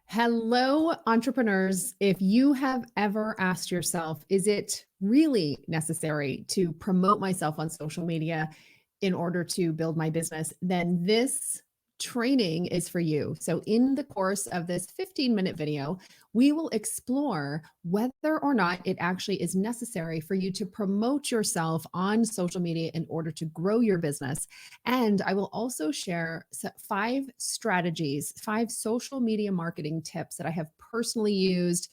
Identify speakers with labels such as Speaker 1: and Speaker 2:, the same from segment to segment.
Speaker 1: Hello, entrepreneurs. If you have ever asked yourself, is it really necessary to promote myself on social media in order to build my business? Then this training is for you. So, in the course of this 15-minute video, we will explore whether or not it actually is necessary for you to promote yourself on social media in order to grow your business. And I will also share 5 strategies, 5 social media marketing tips that I have personally used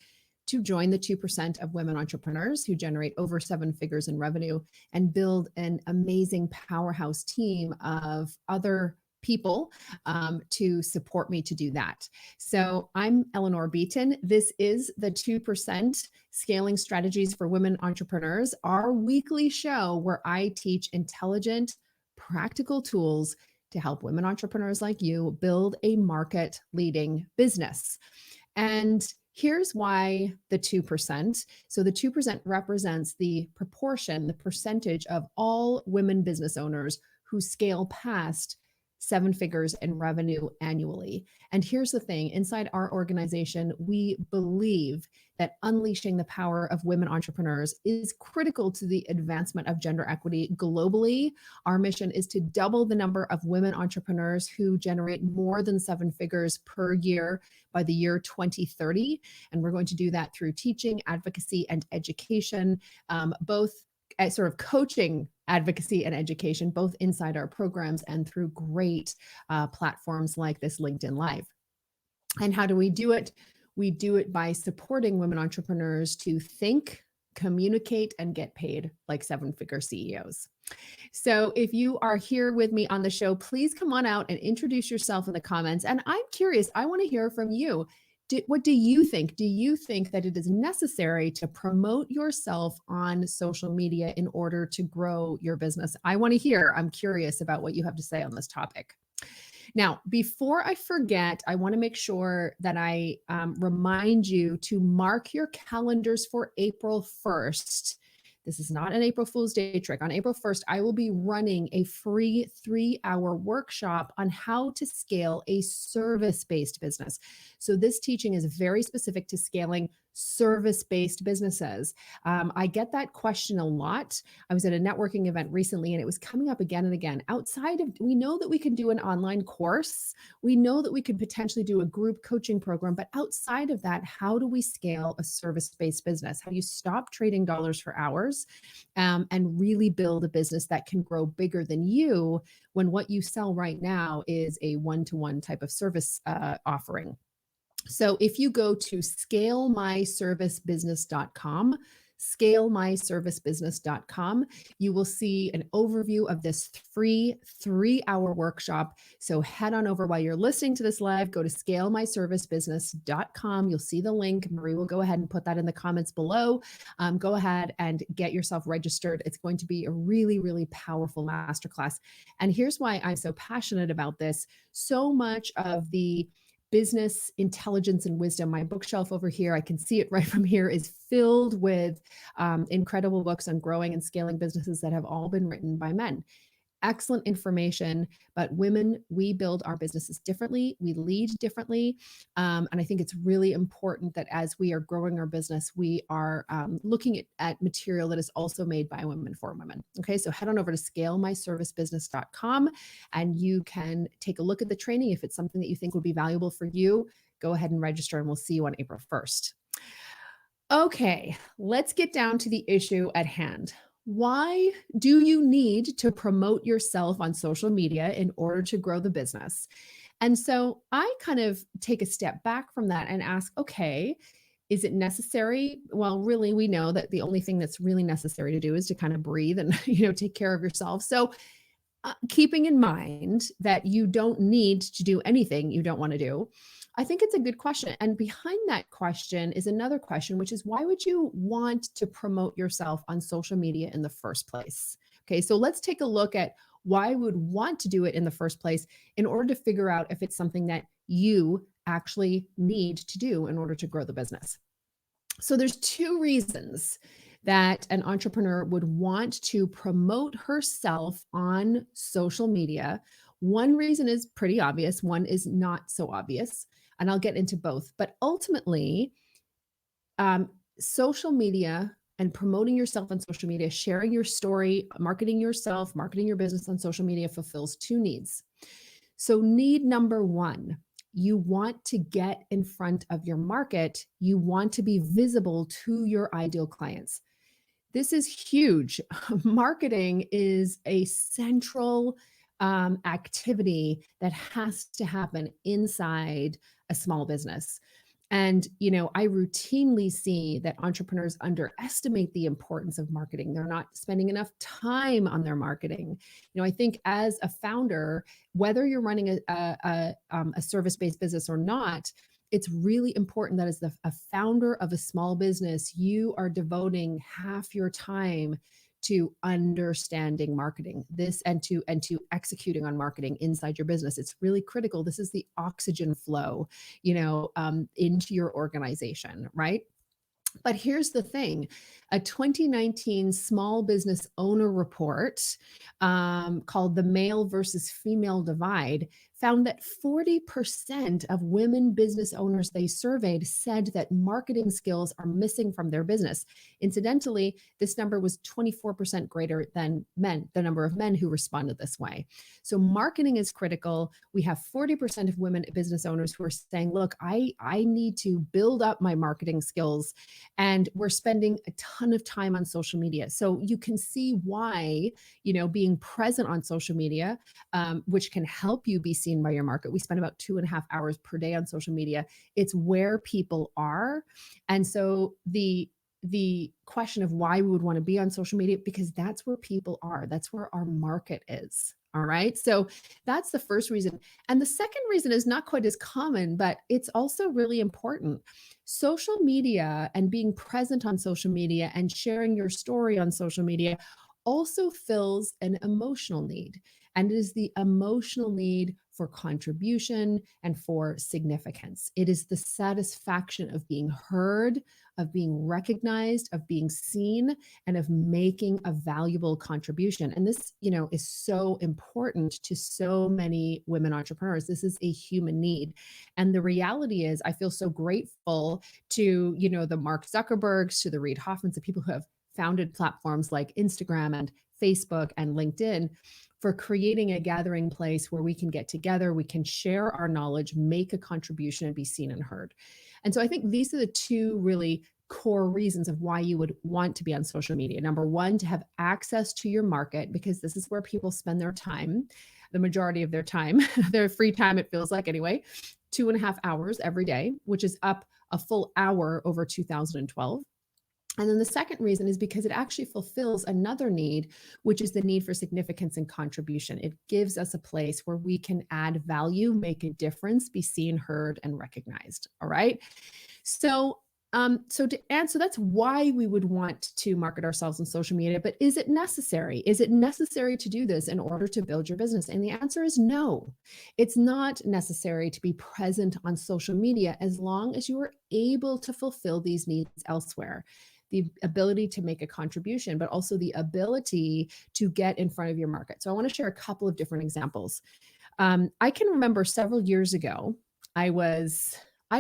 Speaker 1: to join the 2% of women entrepreneurs who generate over 7 figures in revenue and build an amazing powerhouse team of other people to support me to do that. So I'm Eleanor Beaton. This is the 2% Scaling Strategies for Women Entrepreneurs, our weekly show where I teach intelligent, practical tools to help women entrepreneurs like you build a market leading business. And here's why the 2%. So the 2% represents the proportion, the percentage of all women business owners who scale past 7 figures in revenue annually. And here's the thing, inside our organization, we believe that unleashing the power of women entrepreneurs is critical to the advancement of gender equity globally. Our mission is to double the number of women entrepreneurs who generate more than 7 figures per year by the year 2030. And we're going to do that through teaching, advocacy, and education, both as sort of coaching, advocacy, and education, both inside our programs and through great platforms like this LinkedIn Live. And how do we do it? We do it by supporting women entrepreneurs to think, communicate, and get paid like 7-figure CEOs. So if you are here with me on the show, please come on out and introduce yourself in the comments. And I'm curious, I want to hear from you. What do you think? Do you think that it is necessary to promote yourself on social media in order to grow your business? I want to hear. I'm curious about what you have to say on this topic. Now, before I forget, I want to make sure that I remind you to mark your calendars for April 1st. This is not an April Fool's Day trick. On April 1st, I will be running a free 3-hour workshop on how to scale a service-based business. So this teaching is very specific to scaling service-based businesses. I get that question a lot. I was at a networking event recently and it was coming up again and again. Outside of, we know that we can do an online course. We know that we could potentially do a group coaching program, but outside of that, how do we scale a service-based business? How do you stop trading dollars for hours and really build a business that can grow bigger than you when what you sell right now is a one-to-one type of service offering? So if you go to scalemyservicebusiness.com, scalemyservicebusiness.com, you will see an overview of this free 3-hour workshop. So head on over while you're listening to this live, go to scalemyservicebusiness.com. You'll see the link. Marie will go ahead and put that in the comments below. Go ahead and get yourself registered. It's going to be a really, really powerful masterclass. And here's why I'm so passionate about this. So much of the business intelligence and wisdom, my bookshelf over here, I can see it right from here, is filled with incredible books on growing and scaling businesses that have all been written by men. Excellent information, but women, we build our businesses differently. We lead differently. And I think it's really important that as we are growing our business, we are looking at material that is also made by women for women. Okay, so head on over to scalemyservicebusiness.com and you can take a look at the training. If it's something that you think would be valuable for you, go ahead and register and we'll see you on April 1st. Okay, let's get down to the issue at hand. Why do you need to promote yourself on social media in order to grow the business? And so I kind of take a step back from that and ask, okay, is it necessary? Well, really, we know that the only thing that's really necessary to do is to kind of breathe and, take care of yourself. So keeping in mind that you don't need to do anything you don't want to do, I think it's a good question. And behind that question is another question, which is why would you want to promote yourself on social media in the first place? Okay, so let's take a look at why I would want to do it in the first place in order to figure out if it's something that you actually need to do in order to grow the business. So there's 2 reasons that an entrepreneur would want to promote herself on social media One reason is pretty obvious, one is not so obvious, and I'll get into both. But ultimately, um, social media and promoting yourself on social media, sharing your story, marketing yourself, marketing your business on social media fulfills two needs. So, need number one, you want to get in front of your market. You want to be visible to your ideal clients. This is huge. Marketing is a central activity that has to happen inside a small business. And, I routinely see that entrepreneurs underestimate the importance of marketing. They're not spending enough time on their marketing. I think as a founder, whether you're running a service-based business or not, it's really important that as a founder of a small business, you are devoting half your time to understanding marketing this and to executing on marketing inside your business. It's really critical. This is the oxygen flow, into your organization, right? But here's the thing, a 2019 small business owner report called The Male versus Female Divide found that 40% of women business owners they surveyed said that marketing skills are missing from their business. Incidentally, this number was 24% greater than men, the number of men who responded this way. So marketing is critical. We have 40% of women business owners who are saying, look, I need to build up my marketing skills, and we're spending a ton of time on social media. So you can see why, being present on social media, which can help you be seen by your market. We spend about 2.5 hours per day on social media. It's where people are. And so the question of why we would want to be on social media, because that's where people are. That's where our market is. All right. So that's the first reason. And the second reason is not quite as common, but it's also really important. Social media and being present on social media and sharing your story on social media also fills an emotional need. And it is the emotional need for contribution and for significance. It is the satisfaction of being heard, of being recognized, of being seen, and of making a valuable contribution. And this, is so important to so many women entrepreneurs. This is a human need. And the reality is, I feel so grateful to, the Mark Zuckerbergs, to the Reid Hoffmans, the people who have founded platforms like Instagram and Facebook and LinkedIn, for creating a gathering place where we can get together, we can share our knowledge, make a contribution, and be seen and heard. And so I think these are the two really core reasons of why you would want to be on social media. Number one, to have access to your market, because this is where people spend their time, the majority of their time, their free time, it feels like anyway, 2.5 hours every day, which is up a full hour over 2012. And then the second reason is because it actually fulfills another need, which is the need for significance and contribution. It gives us a place where we can add value, make a difference, be seen, heard, and recognized. All right. So to answer, that's why we would want to market ourselves on social media. But is it necessary? Is it necessary to do this in order to build your business? And the answer is no. It's not necessary to be present on social media as long as you are able to fulfill these needs elsewhere. The ability to make a contribution, but also the ability to get in front of your market. So I want to share a couple of different examples. I can remember several years ago, I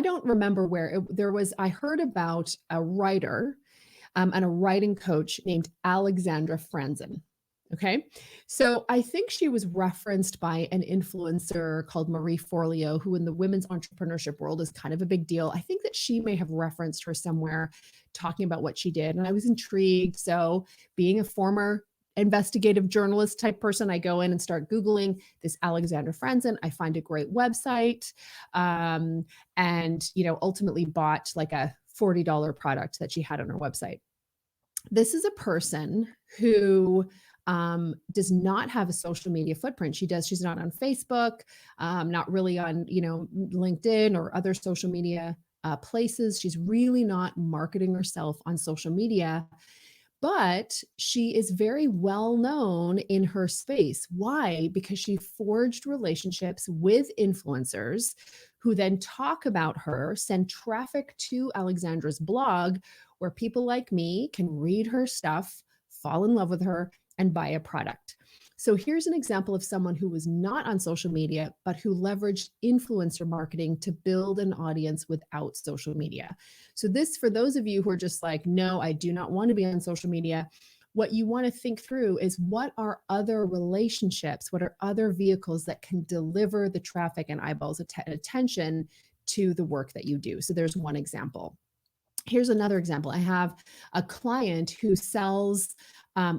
Speaker 1: don't remember where I heard about a writer and a writing coach named Alexandra Franzen. Okay. So I think she was referenced by an influencer called Marie Forleo, who in the women's entrepreneurship world is kind of a big deal. I think that she may have referenced her somewhere talking about what she did. And I was intrigued. So being a former investigative journalist type person, I go in and start Googling this Alexandra Franzen. I find a great website, and, ultimately bought like a $40 product that she had on her website. This is a person who does not have a social media footprint. She's not on Facebook, not really on, LinkedIn or other social media places. She's really not marketing herself on social media, but she is very well known in her space. Why? Because she forged relationships with influencers who then talk about her, send traffic to Alexandra's blog, where people like me can read her stuff, fall in love with her, and buy a product. So here's an example of someone who was not on social media, but who leveraged influencer marketing to build an audience without social media. So this, for those of you who are just like, no, I do not want to be on social media, what you want to think through is what are other relationships, what are other vehicles that can deliver the traffic and eyeballs attention to the work that you do. So there's one example. Here's another example. I have a client who sells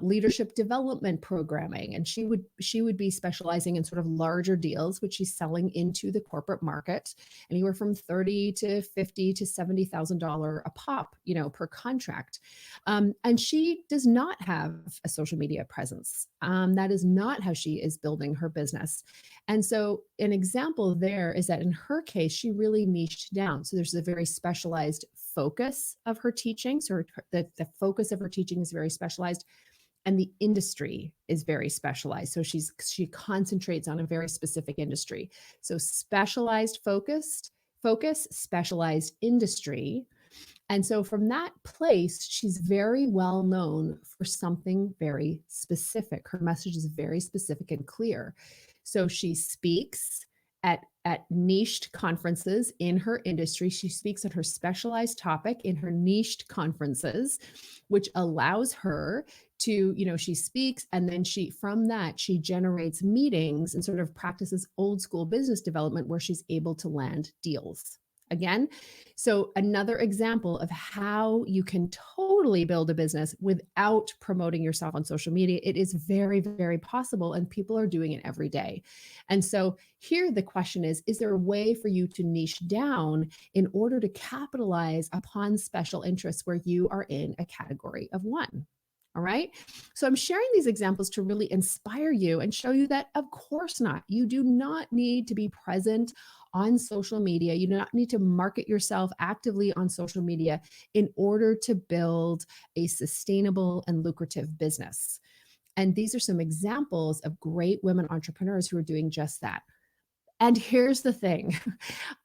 Speaker 1: leadership development programming, and she would be specializing in sort of larger deals, which she's selling into the corporate market, anywhere from 30 to 50 to $70,000 a pop, per contract. And she does not have a social media presence. That is not how she is building her business. And so an example there is that in her case, she really niched down. So there's a very specialized focus of her teaching. So the focus of her teaching is very specialized, and the industry is very specialized. So she concentrates on a very specific industry. So specialized focus, specialized industry. And so from that place, she's very well known for something very specific. Her message is very specific and clear. So she speaks at niched conferences in her industry. She speaks on her specialized topic in her niched conferences, which allows her to, she speaks, and then from that, she generates meetings and sort of practices old school business development where she's able to land deals. Again, so another example of how you can totally build a business without promoting yourself on social media. It is very, very possible, and people are doing it every day. And so here the question is there a way for you to niche down in order to capitalize upon special interests where you are in a category of one? All right. So I'm sharing these examples to really inspire you and show you that, of course not. You do not need to be present on social media. You do not need to market yourself actively on social media in order to build a sustainable and lucrative business. And these are some examples of great women entrepreneurs who are doing just that. And here's the thing.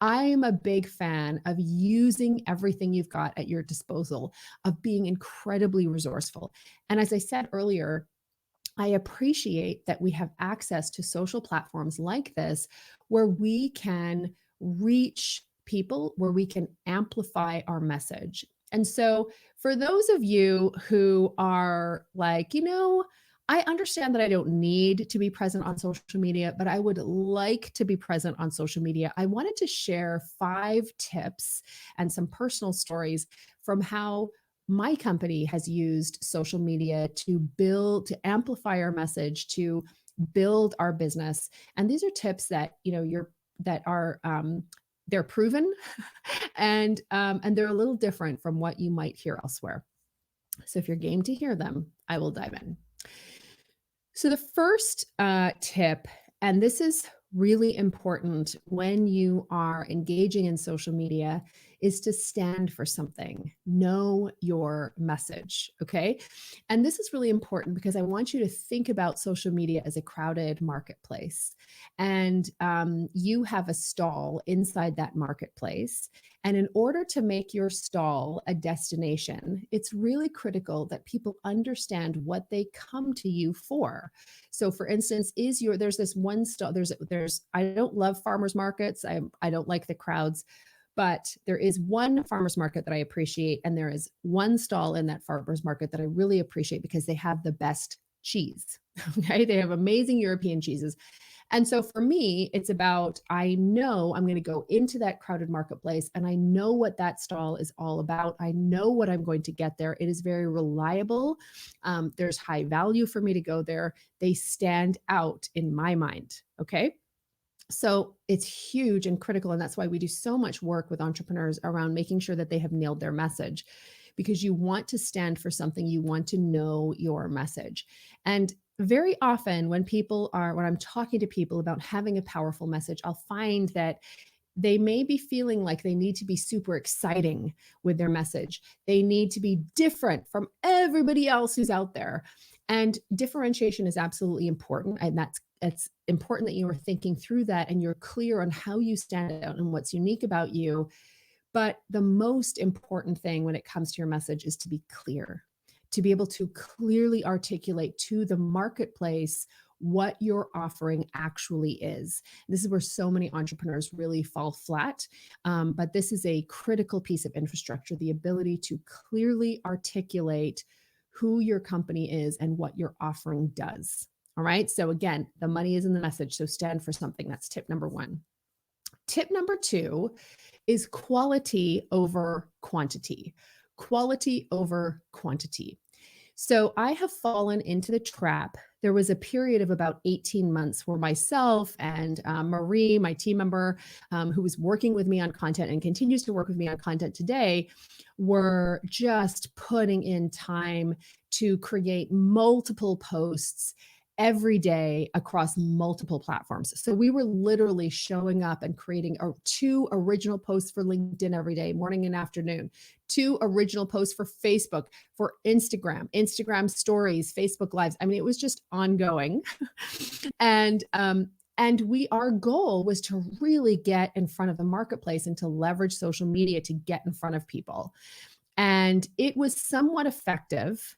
Speaker 1: I'm a big fan of using everything you've got at your disposal, of being incredibly resourceful. And as I said earlier, I appreciate that we have access to social platforms like this where we can reach people, where we can amplify our message. And so for those of you who are like, I understand that I don't need to be present on social media, but I would like to be present on social media. I wanted to share 5 tips and some personal stories from how my company has used social media to amplify our message, to build our business. And these are tips that, they're proven and they're a little different from what you might hear elsewhere. So if you're game to hear them, I will dive in. So the first tip, and this is really important when you are engaging in social media, is to stand for something. Know your message, okay? And this is really important because I want you to think about social media as a crowded marketplace. And you have a stall inside that marketplace. And in order to make your stall a destination, it's really critical that people understand what they come to you for. So for instance, there's this one stall, I don't love farmers markets. I don't like the crowds. But there is one farmer's market that I appreciate, and there is one stall in that farmer's market that I really appreciate because they have the best cheese. Okay, they have amazing European cheeses. And so for me, it's about, I know I'm going to go into that crowded marketplace and I know what that stall is all about. I know what I'm going to get there. It is very reliable. There's high value for me to go there. They stand out in my mind. Okay. So it's huge and critical. And that's why we do so much work with entrepreneurs around making sure that they have nailed their message, because you want to stand for something. You want to know your message. And very often when I'm talking to people about having a powerful message, I'll find that they may be feeling like they need to be super exciting with their message. They need to be different from everybody else who's out there. And differentiation is absolutely important. And it's important that you are thinking through that and you're clear on how you stand out and what's unique about you. But the most important thing when it comes to your message is to be clear, to be able to clearly articulate to the marketplace what your offering actually is. This is where so many entrepreneurs really fall flat. But this is a critical piece of infrastructure, the ability to clearly articulate who your company is and what your offering does. All right. So again, the money is in the message. So stand for something. That's tip number one. Tip number two is quality over quantity. Quality over quantity. So I have fallen into the trap. There was a period of about 18 months where myself and Marie, my team member, who was working with me on content and continues to work with me on content today, were just putting in time to create multiple posts every day across multiple platforms. So we were literally showing up and creating 2 original posts for LinkedIn every day, morning and afternoon, 2 original posts for Facebook, for Instagram stories, Facebook lives. I mean, it was just ongoing. and our goal was to really get in front of the marketplace and to leverage social media to get in front of people. And it was somewhat effective,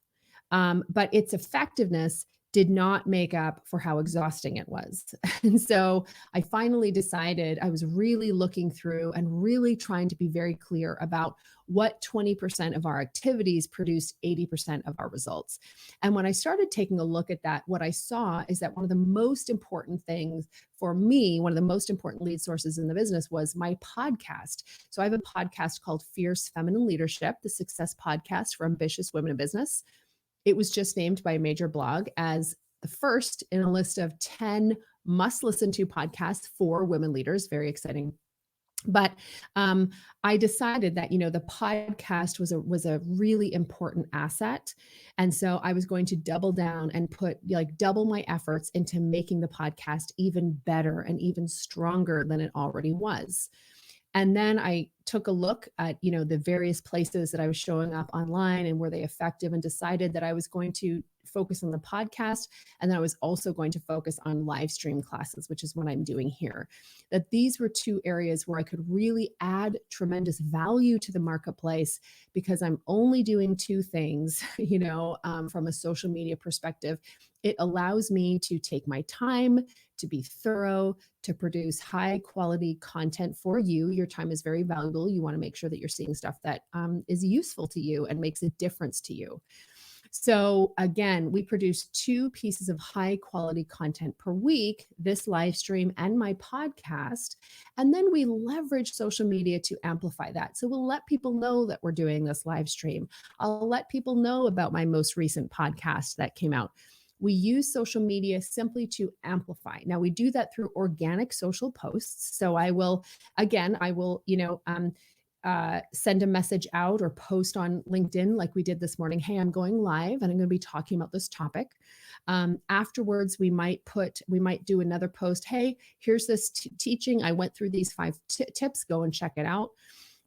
Speaker 1: but its effectiveness did not make up for how exhausting it was. And so I finally decided, I was really looking through and really trying to be very clear about what 20% of our activities produced 80% of our results. And when I started taking a look at that, what I saw is that one of the most important things for me, one of the most important lead sources in the business was my podcast. So I have a podcast called Fierce Feminine Leadership, the success podcast for ambitious women in business. It was just named by a major blog as the first in a list of 10 must listen to podcasts for women leaders. Very exciting. But I decided that, the podcast was a really important asset. And so I was going to double down and put double my efforts into making the podcast even better and even stronger than it already was. And then I took a look at, the various places that I was showing up online and were they effective, and decided that I was going to focus on the podcast. And then I was also going to focus on live stream classes, which is what I'm doing here. That these were 2 areas where I could really add tremendous value to the marketplace, because I'm only doing 2 things, from a social media perspective. It allows me to take my time, to be thorough, to produce high quality content for you. Your time is very valuable. You want to make sure that you're seeing stuff that is useful to you and makes a difference to you. So again, we produce 2 pieces of high quality content per week, this live stream and my podcast. And then we leverage social media to amplify that. So we'll let people know that we're doing this live stream. I'll let people know about my most recent podcast that came out. We use social media simply to amplify. Now we do that through organic social posts. So I will, send a message out or post on LinkedIn like we did this morning. Hey, I'm going live and I'm going to be talking about this topic. Afterwards, we might do another post. Hey, here's this teaching. I went through these 5 tips. Go and check it out.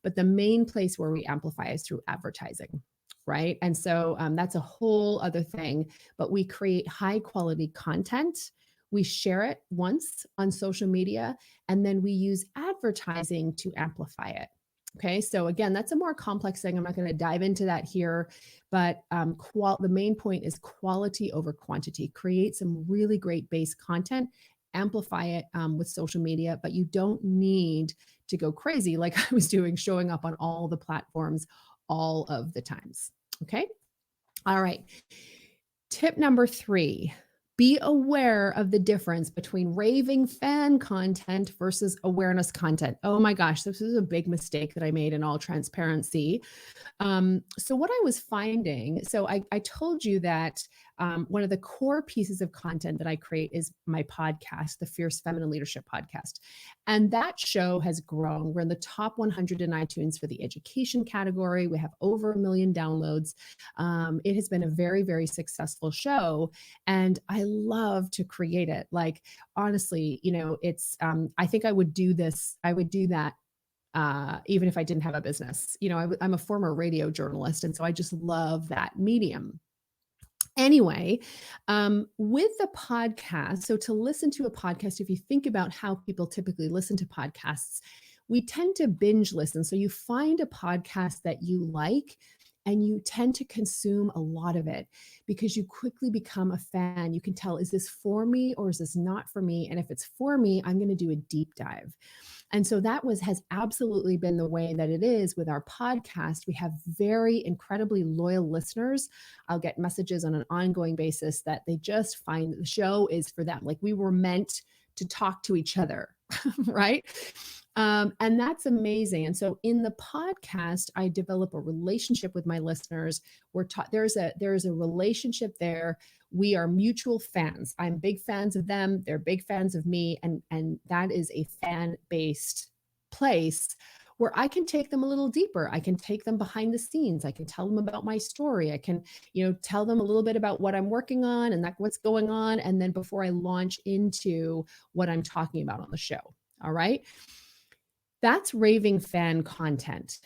Speaker 1: But the main place where we amplify is through advertising. Right. And so that's a whole other thing, but we create high quality content. We share it once on social media, and then we use advertising to amplify it. Okay. So again, that's a more complex thing. I'm not going to dive into that here, but the main point is quality over quantity. Create some really great base content, amplify it with social media, but you don't need to go crazy like I was doing, showing up on all the platforms all of the times. Okay. All right. Tip number 3, be aware of the difference between raving fan content versus awareness content. Oh my gosh, this is a big mistake that I made in all transparency. So what I was finding, so I told you that one of the core pieces of content that I create is my podcast, the Fierce Feminine Leadership Podcast. And that show has grown. We're in the top 100 in iTunes for the education category. We have over 1 million downloads. It has been a very, very successful show. And I love to create it. Like, honestly, it's, I think I would do that even if I didn't have a business. I'm a former radio journalist, and so I just love that medium. Anyway, with the podcast, so to listen to a podcast, if you think about how people typically listen to podcasts, we tend to binge listen. So you find a podcast that you like, and you tend to consume a lot of it because you quickly become a fan. You can tell, is this for me or is this not for me? And if it's for me, I'm going to do a deep dive. And so that has absolutely been the way that it is with our podcast. We have very incredibly loyal listeners. I'll get messages on an ongoing basis that they just find the show is for them. Like we were meant to talk to each other, right? And that's amazing. And so in the podcast, I develop a relationship with my listeners. There's a relationship there. We are mutual fans. I'm big fans of them. They're big fans of me. And that is a fan-based place where I can take them a little deeper. I can take them behind the scenes. I can tell them about my story. I can, tell them a little bit about what I'm working on and what's going on. And then before I launch into what I'm talking about on the show. All right. That's raving fan content.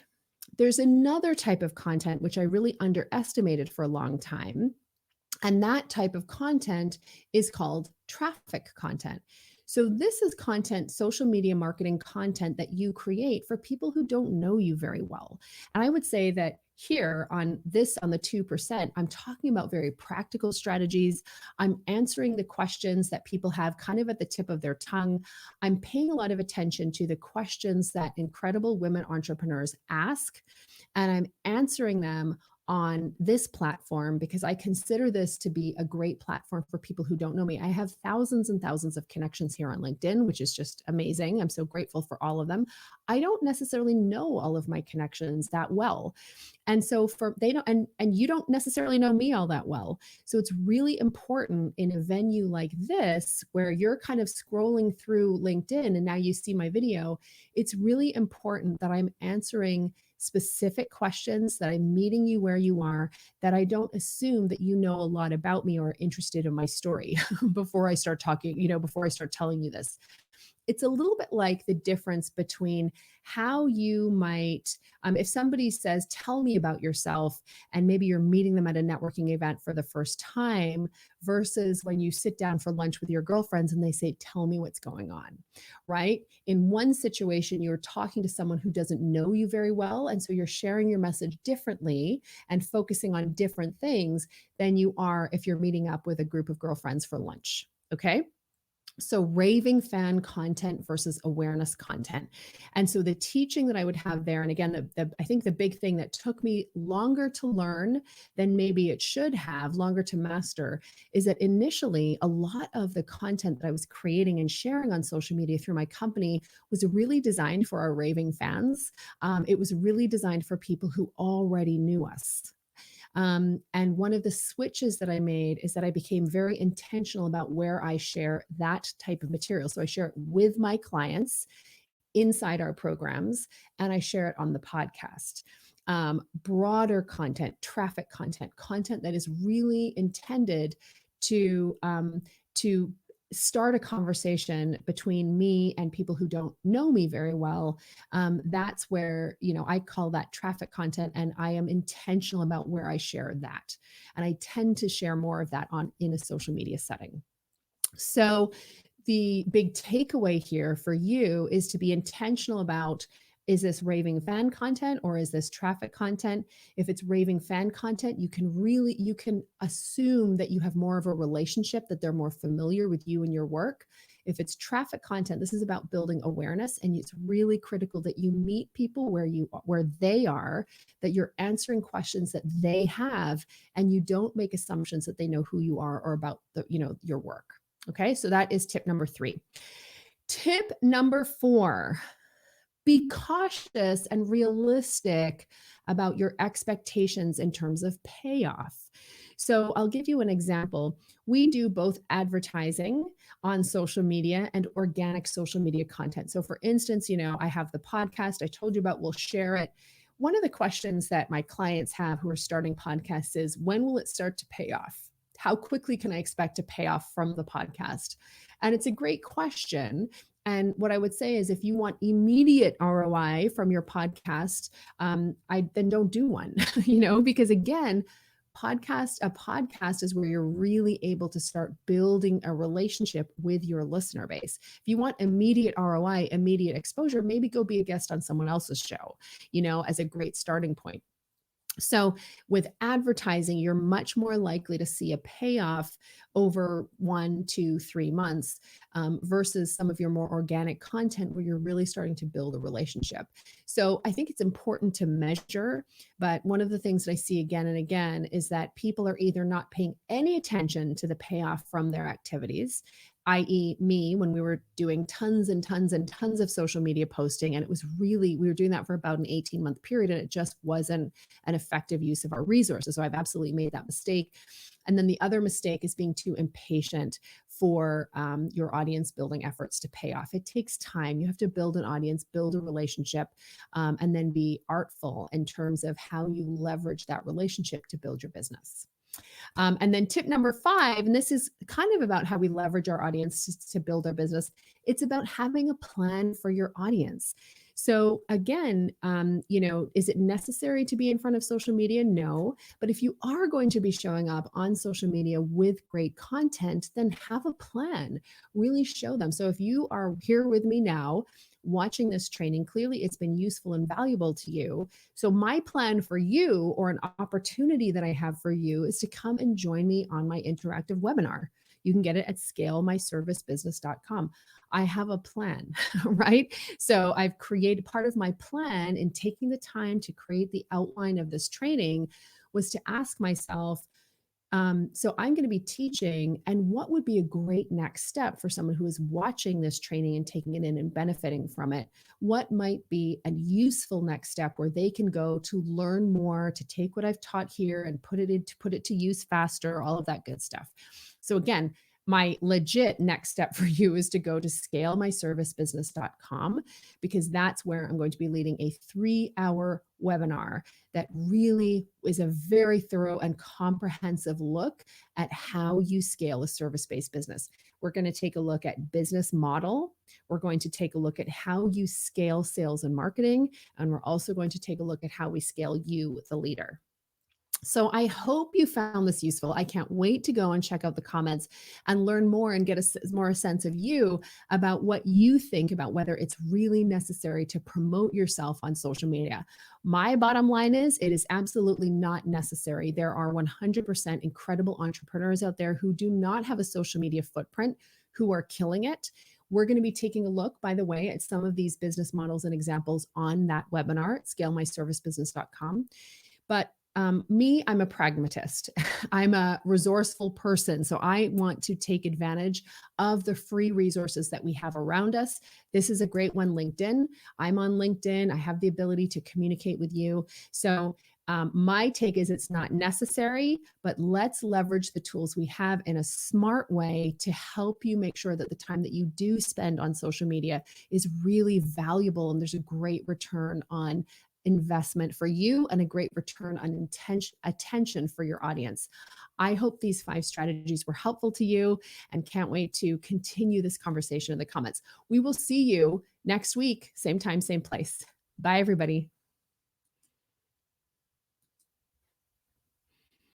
Speaker 1: There's another type of content which I really underestimated for a long time. And that type of content is called traffic content. So this is content, social media marketing content that you create for people who don't know you very well. And I would say that here on the 2%, I'm talking about very practical strategies. I'm answering the questions that people have kind of at the tip of their tongue. I'm paying a lot of attention to the questions that incredible women entrepreneurs ask, and I'm answering them on this platform because I consider this to be a great platform for people who don't know me. I have thousands and thousands of connections here on LinkedIn, which is just amazing. I'm so grateful for all of them. I don't necessarily know all of my connections that well. And so they don't, and you don't necessarily know me all that well. So it's really important in a venue like this, where you're kind of scrolling through LinkedIn and now you see my video. It's really important that I'm answering specific questions, that I'm meeting you where you are, that I don't assume that you know a lot about me or are interested in my story before I start talking, before I start telling you this. It's a little bit like the difference between how you might, if somebody says, tell me about yourself, and maybe you're meeting them at a networking event for the first time, versus when you sit down for lunch with your girlfriends and they say, tell me what's going on, right? In one situation, you're talking to someone who doesn't know you very well. And so you're sharing your message differently and focusing on different things than you are if you're meeting up with a group of girlfriends for lunch, okay? So raving fan content versus awareness content. And so the teaching that I would have there, and again, I think the big thing that took me longer to learn than maybe it should have, longer to master, is that initially a lot of the content that I was creating and sharing on social media through my company was really designed for our raving fans. It was really designed for people who already knew us. And one of the switches that I made is that I became very intentional about where I share that type of material. So I share it with my clients inside our programs, and I share it on the podcast. Broader content, traffic content, content that is really intended to start a conversation between me and people who don't know me very well. That's where, I call that traffic content, and I am intentional about where I share that. And I tend to share more of that in a social media setting. So the big takeaway here for you is to be intentional about, is this raving fan content or is this traffic content? If it's raving fan content, you can assume that you have more of a relationship, that they're more familiar with you and your work. If it's traffic content, this is about building awareness, and it's really critical that you meet people where they are, that you're answering questions that they have, and you don't make assumptions that they know who you are or about your work. Okay, so that is tip number 3. Tip number 4. Be cautious and realistic about your expectations in terms of payoff. So I'll give you an example. We do both advertising on social media and organic social media content. So for instance, I have the podcast I told you about, we'll share it. One of the questions that my clients have who are starting podcasts is, when will it start to pay off? How quickly can I expect to pay off from the podcast? And it's a great question. And what I would say is, if you want immediate ROI from your podcast, then don't do one, because again, a podcast is where you're really able to start building a relationship with your listener base. If you want immediate ROI, immediate exposure, maybe go be a guest on someone else's show, as a great starting point. So with advertising, you're much more likely to see a payoff over 1, 2, 3 months versus some of your more organic content where you're really starting to build a relationship. So I think it's important to measure, but one of the things that I see again and again is that people are either not paying any attention to the payoff from their activities, i.e., me, when we were doing tons and tons and tons of social media posting. And it was really, we were doing that for about an 18-month period, and it just wasn't an effective use of our resources. So I've absolutely made that mistake. And then the other mistake is being too impatient for your audience building efforts to pay off. It takes time. You have to build an audience, build a relationship, and then be artful in terms of how you leverage that relationship to build your business. And then tip number 5, and this is kind of about how we leverage our audience to build our business. It's about having a plan for your audience. So again, is it necessary to be in front of social media? No. But if you are going to be showing up on social media with great content, then have a plan. Really show them. So if you are here with me now, watching this training, clearly it's been useful and valuable to you. So my plan for you, or an opportunity that I have for you, is to come and join me on my interactive webinar. You can get it at scalemyservicebusiness.com. I have a plan, right? So I've created, part of my plan in taking the time to create the outline of this training was to ask myself, so I'm going to be teaching, and what would be a great next step for someone who is watching this training and taking it in and benefiting from it? What might be a useful next step where they can go to learn more, to take what I've taught here and put it to use faster, all of that good stuff. So again, my legit next step for you is to go to scalemyservicebusiness.com, because that's where I'm going to be leading a 3-hour webinar that really is a very thorough and comprehensive look at how you scale a service-based business. We're going to take a look at business model. We're going to take a look at how you scale sales and marketing. And we're also going to take a look at how we scale you, the leader. So I hope you found this useful. I can't wait to go and check out the comments and learn more and get a sense of you about what you think about whether it's really necessary to promote yourself on social media. My bottom line is it is absolutely not necessary. There are 100% incredible entrepreneurs out there who do not have a social media footprint, who are killing it. We're going to be taking a look, by the way, at some of these business models and examples on that webinar at scalemyservicebusiness.com. But I'm a pragmatist. I'm a resourceful person. So I want to take advantage of the free resources that we have around us. This is a great one, LinkedIn. I'm on LinkedIn. I have the ability to communicate with you. So my take is it's not necessary, but let's leverage the tools we have in a smart way to help you make sure that the time that you do spend on social media is really valuable and there's a great return on investment for you and a great return on attention for your audience. I hope these 5 strategies were helpful to you and can't wait to continue this conversation in the comments. We will see you next week, same time, same place. Bye, everybody.